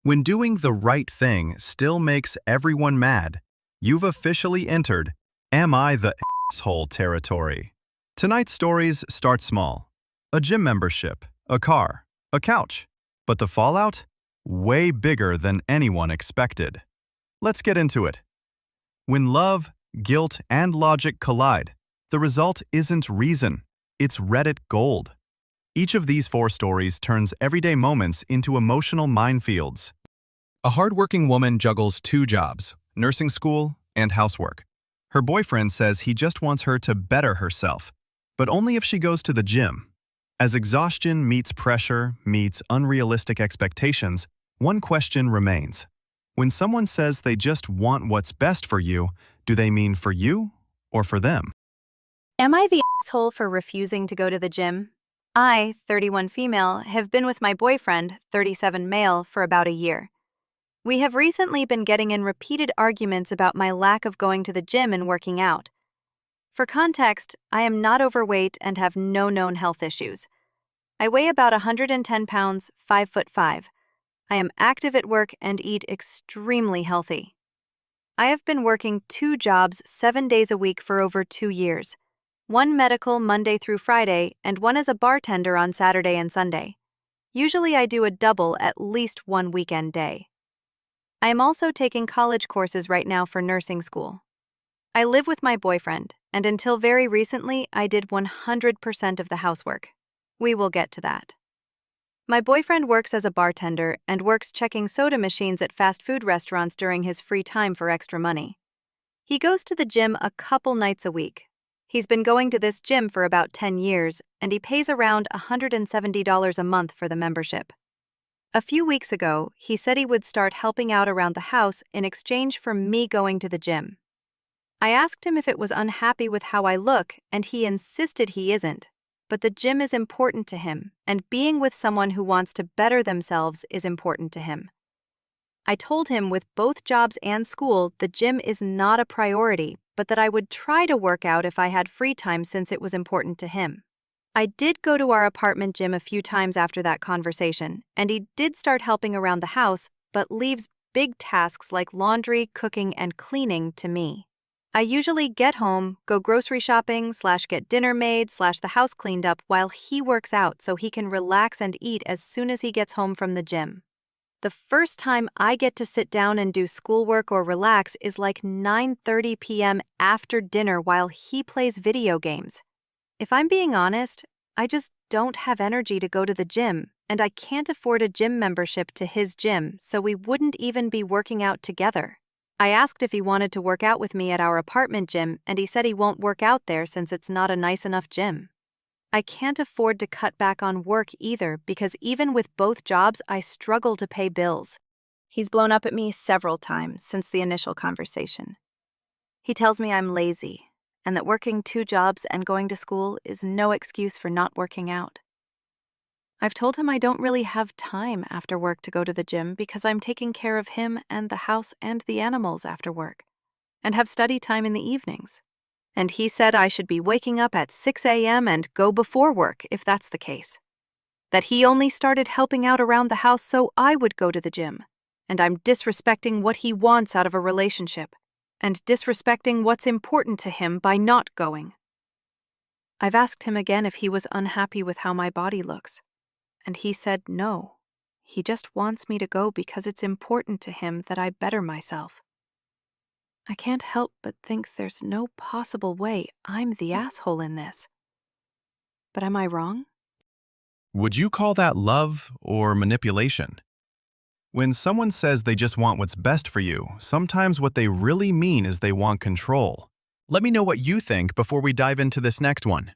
When doing the right thing still makes everyone mad, you've officially entered Am I the asshole territory? Tonight's stories start small. A gym membership, a car, a couch. But the fallout? Way bigger than anyone expected. Let's get into it. When love, guilt, and logic collide, the result isn't reason, it's Reddit gold. Each of these 4 stories turns everyday moments into emotional minefields. A hardworking woman juggles 2 jobs, nursing school and housework. Her boyfriend says he just wants her to better herself, but only if she goes to the gym. As exhaustion meets pressure meets unrealistic expectations, one question remains. When someone says they just want what's best for you, do they mean for you or for them? Am I the asshole for refusing to go to the gym? I, 31 female, have been with my boyfriend, 37 male, for about a year. We have recently been getting in repeated arguments about my lack of going to the gym and working out. For context, I am not overweight and have no known health issues. I weigh about 110 pounds, 5'5". I am active at work and eat extremely healthy. I have been working 2 jobs 7 days a week for over 2 years. 1 medical Monday through Friday, and 1 as a bartender on Saturday and Sunday. Usually I do a double at least 1 weekend day. I am also taking college courses right now for nursing school. I live with my boyfriend, and until very recently, I did 100% of the housework. We will get to that. My boyfriend works as a bartender and works checking soda machines at fast food restaurants during his free time for extra money. He goes to the gym a couple nights a week. He's been going to this gym for about 10 years, and he pays around $170 a month for the membership. A few weeks ago, he said he would start helping out around the house in exchange for me going to the gym. I asked him if it was unhappy with how I look, and he insisted he isn't. But the gym is important to him, and being with someone who wants to better themselves is important to him. I told him with both jobs and school, the gym is not a priority, but that I would try to work out if I had free time since it was important to him. I did go to our apartment gym a few times after that conversation, and he did start helping around the house, but leaves big tasks like laundry, cooking, and cleaning to me. I usually get home, go grocery shopping / get dinner made / the house cleaned up while he works out so he can relax and eat as soon as he gets home from the gym. The first time I get to sit down and do schoolwork or relax is like 9:30 p.m. after dinner while he plays video games. If I'm being honest, I just don't have energy to go to the gym, and I can't afford a gym membership to his gym, so we wouldn't even be working out together. I asked if he wanted to work out with me at our apartment gym, and he said he won't work out there since it's not a nice enough gym. I can't afford to cut back on work either because even with both jobs, I struggle to pay bills. He's blown up at me several times since the initial conversation. He tells me I'm lazy and that working 2 jobs and going to school is no excuse for not working out. I've told him I don't really have time after work to go to the gym because I'm taking care of him and the house and the animals after work, and have study time in the evenings. And he said I should be waking up at 6 a.m. and go before work if that's the case. That he only started helping out around the house so I would go to the gym, and I'm disrespecting what he wants out of a relationship, and disrespecting what's important to him by not going. I've asked him again if he was unhappy with how my body looks, and he said no. He just wants me to go because it's important to him that I better myself. I can't help but think there's no possible way I'm the asshole in this. But am I wrong? Would you call that love or manipulation? When someone says they just want what's best for you, sometimes what they really mean is they want control. Let me know what you think before we dive into this next one.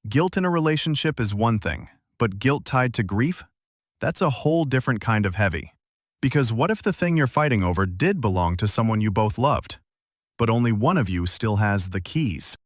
Guilt in a relationship is one thing, but guilt tied to grief? That's a whole different kind of heavy. Because what if the thing you're fighting over did belong to someone you both loved, but only one of you still has the keys?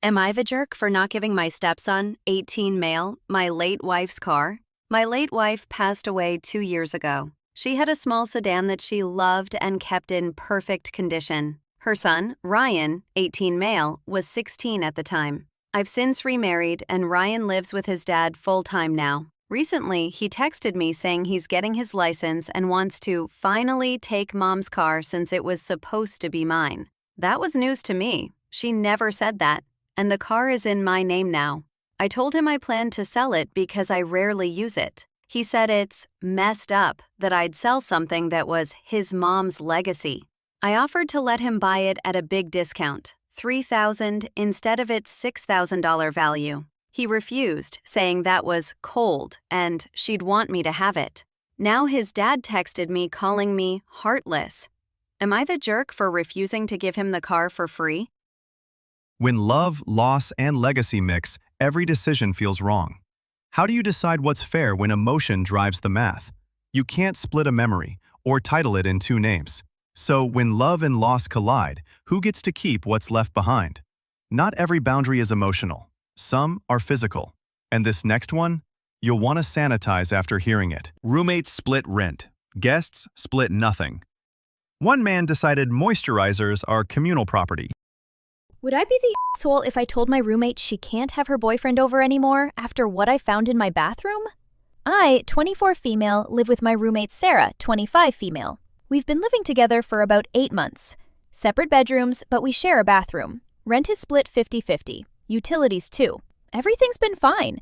Am I the jerk for not giving my stepson, 18 male, my late wife's car? My late wife passed away 2 years ago. She had a small sedan that she loved and kept in perfect condition. Her son, Ryan, 18 male, was 16 at the time. I've since remarried, and Ryan lives with his dad full-time now. Recently, he texted me saying he's getting his license and wants to finally take Mom's car since it was supposed to be mine. That was news to me. She never said that. And the car is in my name now. I told him I planned to sell it because I rarely use it. He said it's messed up that I'd sell something that was his mom's legacy. I offered to let him buy it at a big discount, $3,000 instead of its $6,000 value. He refused, saying that was cold and she'd want me to have it. Now his dad texted me calling me heartless. Am I the jerk for refusing to give him the car for free? When love, loss, and legacy mix, every decision feels wrong. How do you decide what's fair when emotion drives the math? You can't split a memory or title it in two names. So when love and loss collide, who gets to keep what's left behind? Not every boundary is emotional. Some are physical. And this next one, you'll want to sanitize after hearing it. Roommates split rent. Guests split nothing. One man decided moisturizers are communal property. Would I be the asshole if I told my roommate she can't have her boyfriend over anymore after what I found in my bathroom? I, 24 female, live with my roommate Sarah, 25 female. We've been living together for about 8 months. Separate bedrooms, but we share a bathroom. Rent is split 50-50. Utilities too. Everything's been fine.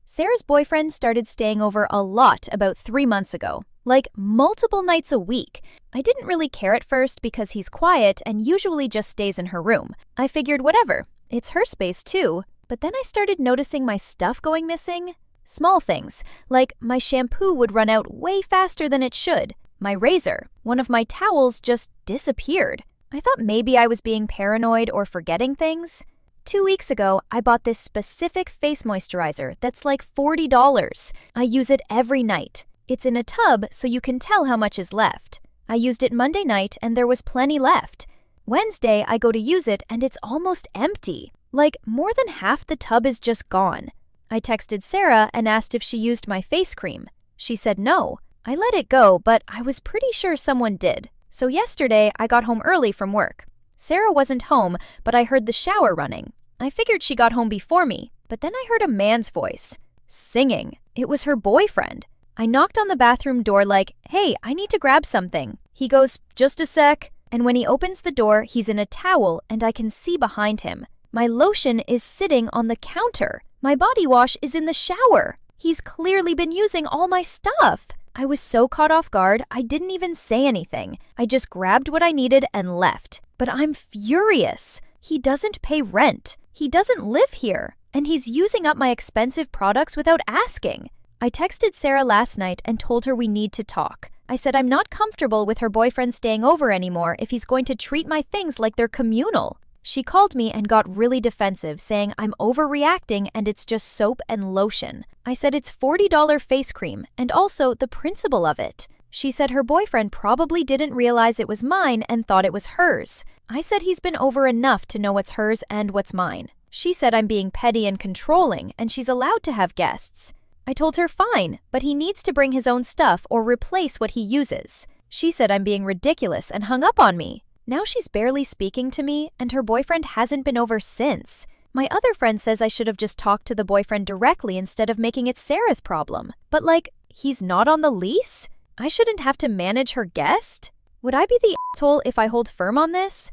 Sarah's boyfriend started staying over a lot about 3 months ago, like multiple nights a week. I didn't really care at first because he's quiet and usually just stays in her room. I figured whatever, it's her space too. But then I started noticing my stuff going missing. Small things, like my shampoo would run out way faster than it should. My razor, one of my towels just disappeared. I thought maybe I was being paranoid or forgetting things. 2 weeks ago, I bought this specific face moisturizer that's like $40. I use it every night. It's in a tub so you can tell how much is left. I used it Monday night and there was plenty left. Wednesday, I go to use it and it's almost empty. Like more than half the tub is just gone. I texted Sarah and asked if she used my face cream. She said no. I let it go, but I was pretty sure someone did. So yesterday, I got home early from work. Sarah wasn't home, but I heard the shower running. I figured she got home before me, but then I heard a man's voice. Singing. It was her boyfriend. I knocked on the bathroom door like, "Hey, I need to grab something." He goes, "Just a sec." And when he opens the door, he's in a towel and I can see behind him. My lotion is sitting on the counter. My body wash is in the shower. He's clearly been using all my stuff. I was so caught off guard, I didn't even say anything. I just grabbed what I needed and left. But I'm furious. He doesn't pay rent. He doesn't live here. And he's using up my expensive products without asking. I texted Sarah last night and told her we need to talk. I said I'm not comfortable with her boyfriend staying over anymore if he's going to treat my things like they're communal. She called me and got really defensive, saying I'm overreacting and it's just soap and lotion. I said it's $40 face cream and also the principle of it. She said her boyfriend probably didn't realize it was mine and thought it was hers. I said he's been over enough to know what's hers and what's mine. She said I'm being petty and controlling and she's allowed to have guests. I told her fine, but he needs to bring his own stuff or replace what he uses. She said I'm being ridiculous and hung up on me. Now she's barely speaking to me, and her boyfriend hasn't been over since. My other friend says I should have just talked to the boyfriend directly instead of making it Sarah's problem. But he's not on the lease? I shouldn't have to manage her guest? Would I be the asshole if I hold firm on this?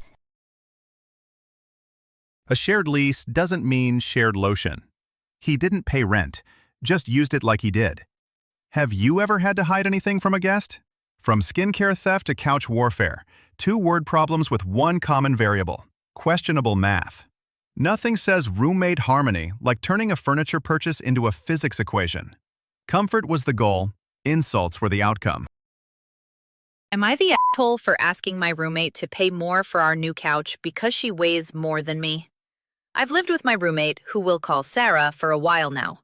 A shared lease doesn't mean shared lotion. He didn't pay rent, just used it like he did. Have you ever had to hide anything from a guest? From skincare theft to couch warfare, 2 word problems with one common variable: questionable math. Nothing says roommate harmony like turning a furniture purchase into a physics equation. Comfort was the goal, insults were the outcome. Am I the asshole for asking my roommate to pay more for our new couch because she weighs more than me? I've lived with my roommate, who we'll call Sarah, for a while now.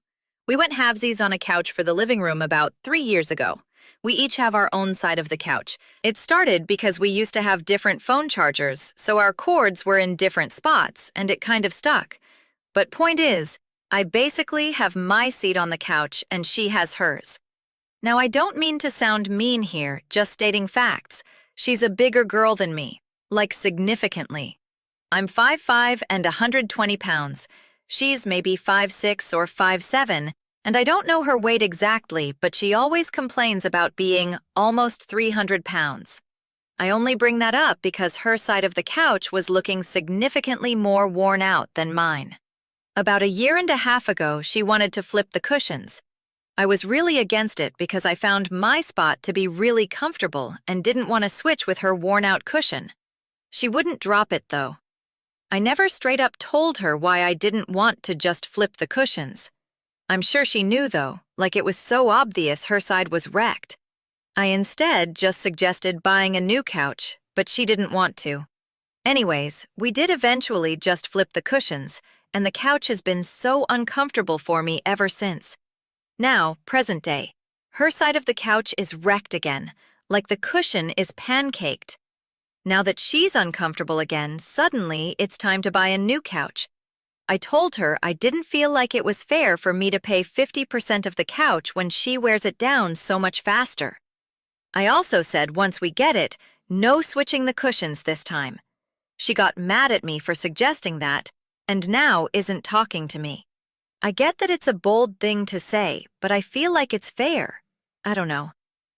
We went halvesies on a couch for the living room about 3 years ago. We each have our own side of the couch. It started because we used to have different phone chargers, so our cords were in different spots, and it kind of stuck. But point is, I basically have my seat on the couch and she has hers. Now, I don't mean to sound mean here, just stating facts. She's a bigger girl than me, significantly. I'm 5'5" and 120 pounds. She's maybe 5'6" or 5'7", And I don't know her weight exactly, but she always complains about being almost 300 pounds. I only bring that up because her side of the couch was looking significantly more worn out than mine. About a year and a half ago, she wanted to flip the cushions. I was really against it because I found my spot to be really comfortable and didn't want to switch with her worn-out cushion. She wouldn't drop it, though. I never straight up told her why I didn't want to just flip the cushions. I'm sure she knew, though, like it was so obvious her side was wrecked. I instead just suggested buying a new couch, but she didn't want to. Anyways, we did eventually just flip the cushions, and the couch has been so uncomfortable for me ever since. Now, present day, her side of the couch is wrecked again, like the cushion is pancaked. Now that she's uncomfortable again, suddenly it's time to buy a new couch. I told her I didn't feel like it was fair for me to pay 50% of the couch when she wears it down so much faster. I also said once we get it, no switching the cushions this time. She got mad at me for suggesting that, and now isn't talking to me. I get that it's a bold thing to say, but I feel like it's fair. I don't know.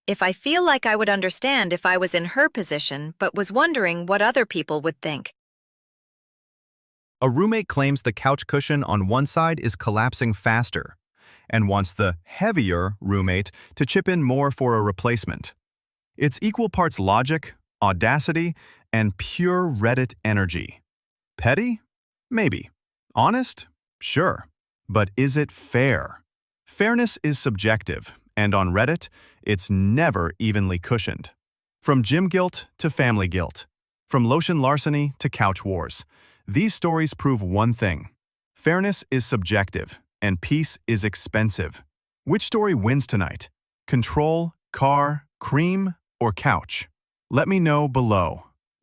If I feel like I would understand if I was in her position, but was wondering what other people would think. A roommate claims the couch cushion on one side is collapsing faster and wants the heavier roommate to chip in more for a replacement. It's equal parts logic, audacity, and pure Reddit energy. Petty? Maybe. Honest? Sure. But is it fair? Fairness is subjective, and on Reddit, it's never evenly cushioned. From gym guilt to family guilt, from lotion larceny to couch wars, these stories prove one thing. Fairness is subjective, and peace is expensive. Which story wins tonight? Control, car, cream, or couch? Let me know below.